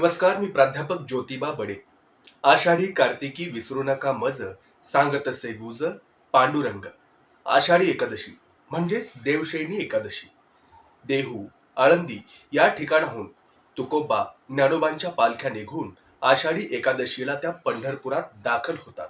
नमस्कार, मी प्राध्यापक ज्योतिबा बडे. आषाढी कार्तिकी विसरू नका मज, सांगतसे गुज पांडुरंग. आषाढी एकादशी म्हणजेच देवशयनी एकादशी. देहू, आळंदी या ठिकाणाहून तुकोबा ज्ञानोबांच्या पालख्या निघून आषाढी एकादशीला त्या पंढरपुरात दाखल होतात.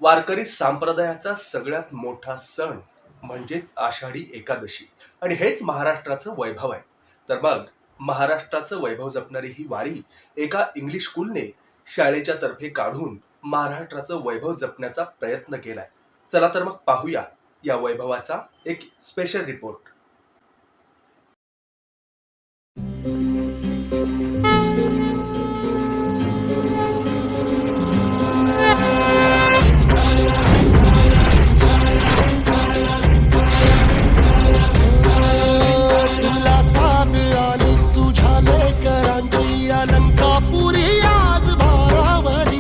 वारकरी संप्रदायाचा सगळ्यात मोठा सण म्हणजेच आषाढी एकादशी आणि हेच महाराष्ट्राचं वैभव आहे. तर मग महाराष्ट्राचं वैभव जपणारी ही वारी एका इंग्लिश स्कूलने शाळेच्या तर्फे काढून महाराष्ट्राचं वैभव जपण्याचा प्रयत्न केलाय. चला तर मग पाहूया या वैभवाचा एक स्पेशल रिपोर्ट. तुला साथ आली तुझ्या लेकरांची अलंकापुरी आज भारावरी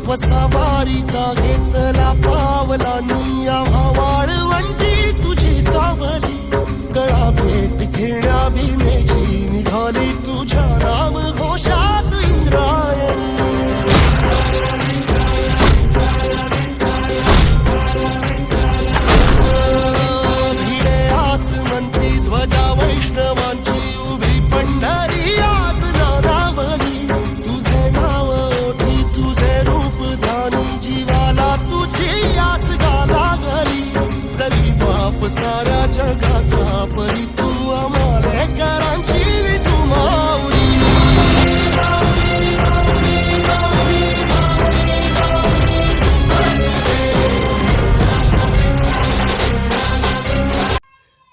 वसावारीचा घेतला पावलांनी आम्हा वाळवंटी तुझी सावली गळा भेट घेण्या भीमेची निघाली तुझ्या राम घोषात इंद्रायणी भिडे आसमंती ध्वजा वैष्णवांची उभी पंढरी आज नादावली तुझे नाव ओठी तुझे रूप ध्यानी जीवाला तुझी आस गाला गली जरी बाप साऱ्या जगाचा परी तू आम्हाला करांची विठू माऊली.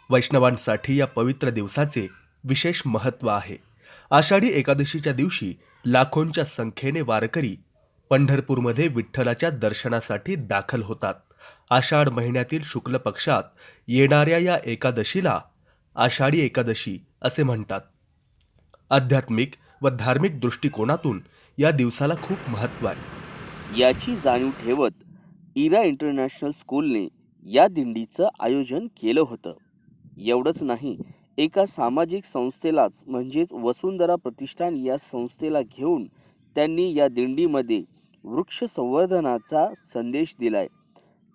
वैष्णवांसाठी या पवित्र दिवसाचे विशेष महत्त्व आहे. आषाढी एकादशीच्या दिवशी लाखोंच्या संख्येने वारकरी पंढरपूरमध्ये विठ्ठलाच्या दर्शनासाठी दाखल होतात. आषाढ महिन्यातील शुक्ल पक्षात येणाऱ्या या एकादशीला आषाढी एकादशी असे म्हणतात. आध्यात्मिक व धार्मिक दृष्टिकोनातून या दिवसाला खूप महत्त्व आहे. याची जाणीव ठेवत इरा इंटरनॅशनल स्कूलने या दिंडीचं आयोजन केलं होतं. एवढंच नाही, एका सामाजिक संस्थेलाच म्हणजेच वसुंधरा प्रतिष्ठान या संस्थेला घेऊन त्यांनी या दिंडीमध्ये वृक्ष संवर्धनाचा संदेश दिलाय.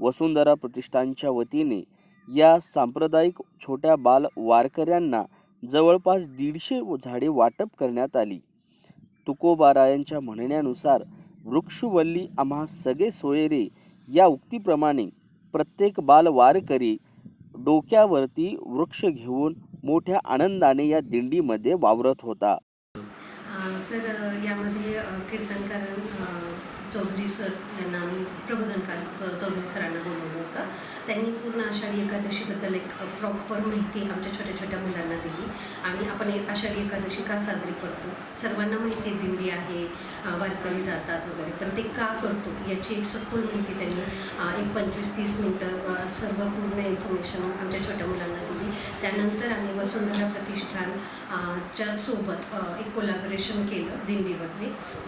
वसुंधरा प्रतिष्ठानच्या वतीने या सांप्रदायिक छोट्या बाल वारकऱ्यांना जवळपास 150 झाडे वाटप करण्यात आली. तुकोबारायांच्या म्हणण्यानुसार वृक्षवल्ली आम्हा सगळे सोयरे या उक्तीप्रमाणे प्रत्येक बाल वारकरी डोक्यावरती वृक्ष घेऊन मोठ्या आनंदाने या दिंडीमध्ये वावरत होता. सर, यामध्ये कीर्तनकार चौधरी सर यांना आम्ही प्रबोधनकार चौधरी सरांना बोलवलं होतं. त्यांनी पूर्ण आषाढी एकादशीबद्दल एक प्रॉपर माहिती आमच्या छोट्या छोट्या मुलांना दिली आणि आपण आषाढी एकादशी का साजरी करतो, सर्वांना माहिती आहे दिंडी आहे, वारकरी जातात वगैरे, पण ते का करतो याची एक सखोल माहिती त्यांनी एक 25-30 मिनटं सर्व पूर्ण इन्फॉर्मेशन आमच्या छोट्या मुलांना दिली. त्यानंतर आम्ही वसुंधरा प्रतिष्ठान च्या सोबत एक कोलॅबोरेशन केलं दिंडीवरती,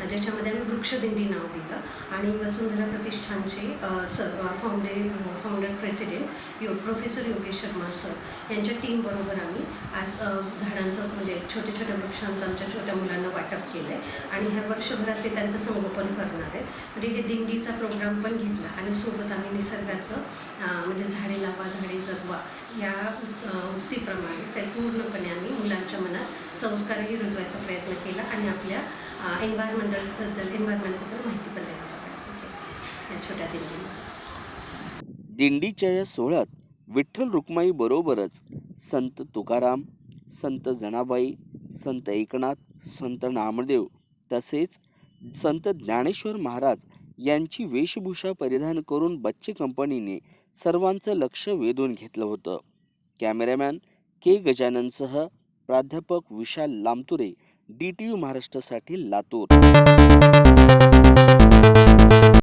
ज्याच्यामध्ये आम्ही वृक्षदिंडी नाव दिलं आणि वसुंधरा प्रतिष्ठानचे founder president professor Yogesh Sharma sir यांच्या टीमबरोबर आम्ही आज झाडांचं म्हणजे छोट्या छोट्या वृक्षांचं आमच्या छोट्या मुलांना वाटप केलं आहे आणि ह्या वर्षभरात ते त्यांचं संगोपन करणार आहेत. म्हणजे हे दिंडीचा प्रोग्राम पण घेतला आणि सोबत आम्ही निसर्गाचं म्हणजे झाडे लावा झाडे जगवा या उक्तीप्रमाणे ते पूर्णपणे आम्ही मुलांच्या मनात संस्कारही रुजवायचा प्रयत्न केला आणि आपल्या एन्व्हायरमेंटबद्दल माहिती पण देण्याचा प्रयत्न केला या छोट्या दिंडीला. दिंडीच्या या सोहळ्यात विठ्ठल रुक्माई बरोबरच संत तुकाराम, संत जनाबाई, संत एकनाथ, संत नामदेव तसेच संत ज्ञानेश्वर महाराज यांची वेशभूषा परिधान करून बच्चे कंपनीने सर्वांचं लक्ष वेधून घेतलं होतं. कॅमेरामॅन के गजाननसह प्राध्यापक विशाल लामतुरे, DTV महाराष्ट्रासाठी लातूर.